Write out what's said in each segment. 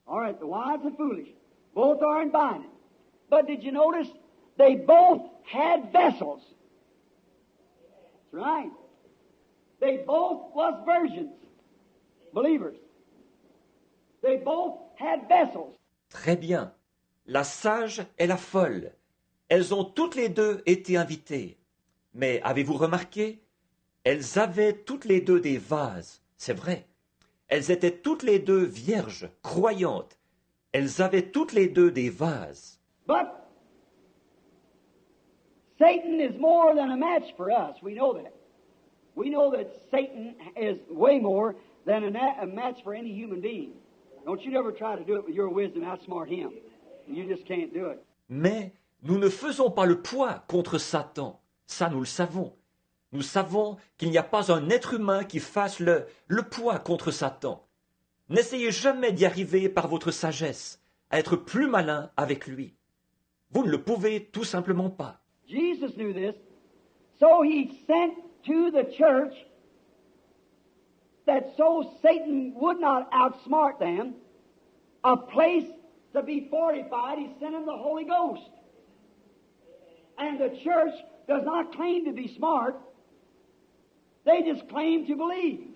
All right, the wise and foolish, both are in binding. But did you notice they both had vessels? That's right. They both was virgins, believers. They both had vessels. Très bien. La sage et la folle. Elles ont toutes les deux été invitées. Mais avez-vous remarqué? Elles avaient toutes les deux des vases. C'est vrai. Elles étaient toutes les deux vierges, croyantes. Elles avaient toutes les deux des vases. But Satan is more than a match for us. We know that. We know that Satan is way more than a match for any human being. Don't you ever try to do it with your wisdom, outsmart him. You just can't do it. Mais nous ne faisons pas le poids contre Satan. Ça, nous le savons. Nous savons qu'il n'y a pas un être humain qui fasse le poids contre Satan. N'essayez jamais d'y arriver par votre sagesse, à être plus malin avec lui. Vous ne le pouvez tout simplement pas. Jesus knew this, so he sent to the church that so Satan would not outsmart them, a place to be fortified. He sent him the Holy Ghost. And the church does not claim to be smart. They just claim to believe.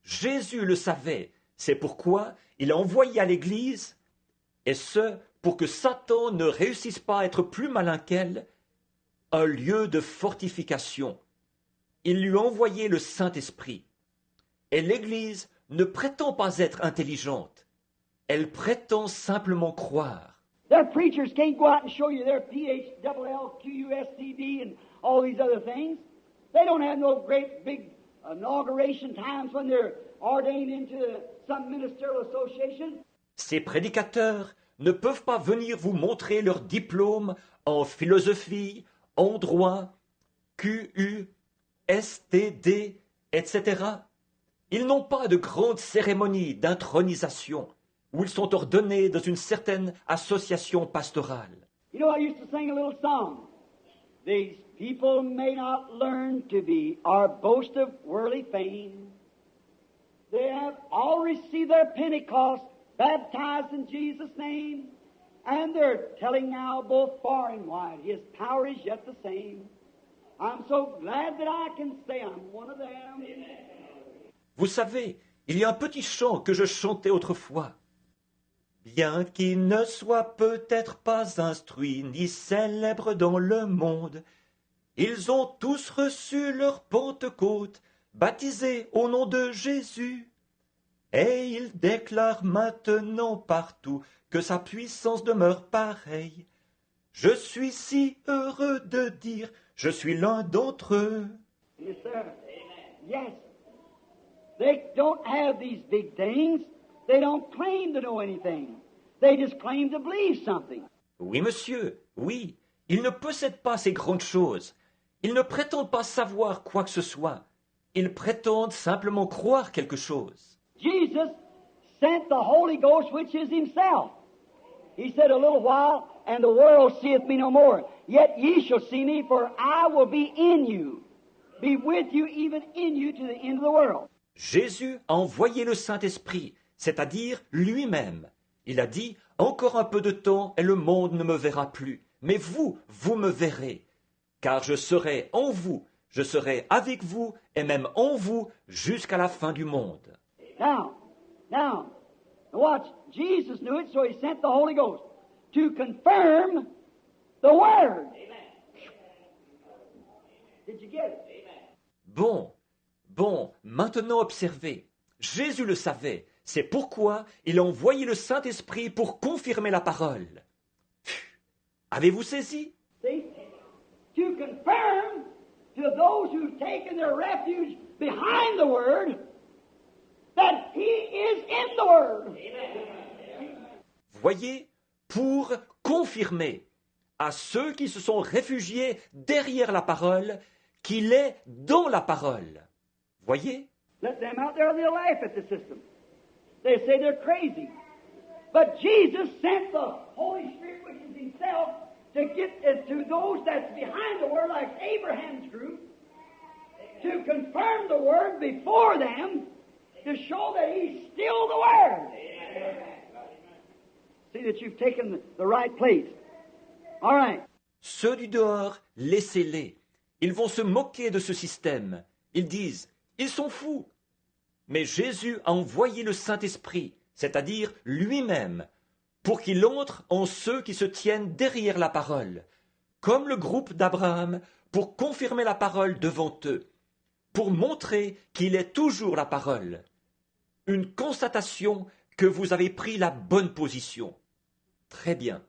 Jésus le savait. C'est pourquoi il a envoyé à l'Église, et ce, pour que Satan ne réussisse pas à être plus malin qu'elle, un lieu de fortification. Il lui a envoyé le Saint-Esprit. Et l'Église ne prétend pas être intelligente. Elle prétend simplement croire. Their preachers can't go out and show you their PhLLQUSTD and all these other things. They don't have no great big inauguration times when they're ordained into some ministerial association. Ces prédicateurs ne peuvent pas venir vous montrer leur diplôme en philosophie, en droit, QU, STD, etc. Ils n'ont pas de grandes cérémonies d'intronisation où ils sont ordonnés dans une certaine association pastorale. You know, I used to sing a little song. These people may not learn to be or boast of worldly fame. They have all received their Pentecost, baptized in Jesus' name, and they're telling now both far and wide, His power is yet the same. I'm so glad that I can say I'm one of them. Vous savez, il y a un petit chant que je chantais autrefois. Bien qu'ils ne soient peut-être pas instruits ni célèbres dans le monde, ils ont tous reçu leur Pentecôte, baptisés au nom de Jésus. Et ils déclarent maintenant partout que sa puissance demeure pareille. Je suis si heureux de dire, je suis l'un d'entre eux. Yes, sir. Yes. They don't have these big things. They don't claim to know anything. They just claim to believe something. Oui, monsieur, oui. Ils ne possèdent pas ces grandes choses. Ils ne prétendent pas savoir quoi que ce soit. Ils prétendent simplement croire quelque chose. Jesus sent the Holy Ghost, which is Himself. He said, a little while, and the world seeth me no more. Yet ye shall see me, for I will be in you. Be with you, even in you, to the end of the world. Jésus a envoyé le Saint-Esprit, c'est-à-dire lui-même. Il a dit, encore un peu de temps et le monde ne me verra plus. Mais vous, vous me verrez. Car je serai en vous, je serai avec vous et même en vous jusqu'à la fin du monde. Now, watch. Jesus knew it, so He sent the Holy Ghost to confirm the Word. Did you get it? Bon, maintenant observez. Jésus le savait. C'est pourquoi il a envoyé le Saint-Esprit pour confirmer la parole. Avez-vous saisi? See? To confirm to those who've taken their refuge behind the Word that He is in the Word. Voyez, pour confirmer à ceux qui se sont réfugiés derrière la parole qu'il est dans la parole. Voyez? Let them out there, they'll laugh at the system. They say they're crazy. But Jesus sent the Holy Spirit, which is Himself, to get to those that's behind the Word, like Abraham's group, to confirm the Word before them, to show that He's still the Word. see that you've taken the right place. All right. Ceux du dehors, laissez-les. Ils vont se moquer de ce système. Ils disent, ils sont fous. Mais Jésus a envoyé le Saint-Esprit, c'est-à-dire lui-même, pour qu'il entre en ceux qui se tiennent derrière la parole, comme le groupe d'Abraham, pour confirmer la parole devant eux, pour montrer qu'il est toujours la parole. Une constatation que vous avez pris la bonne position. Très bien.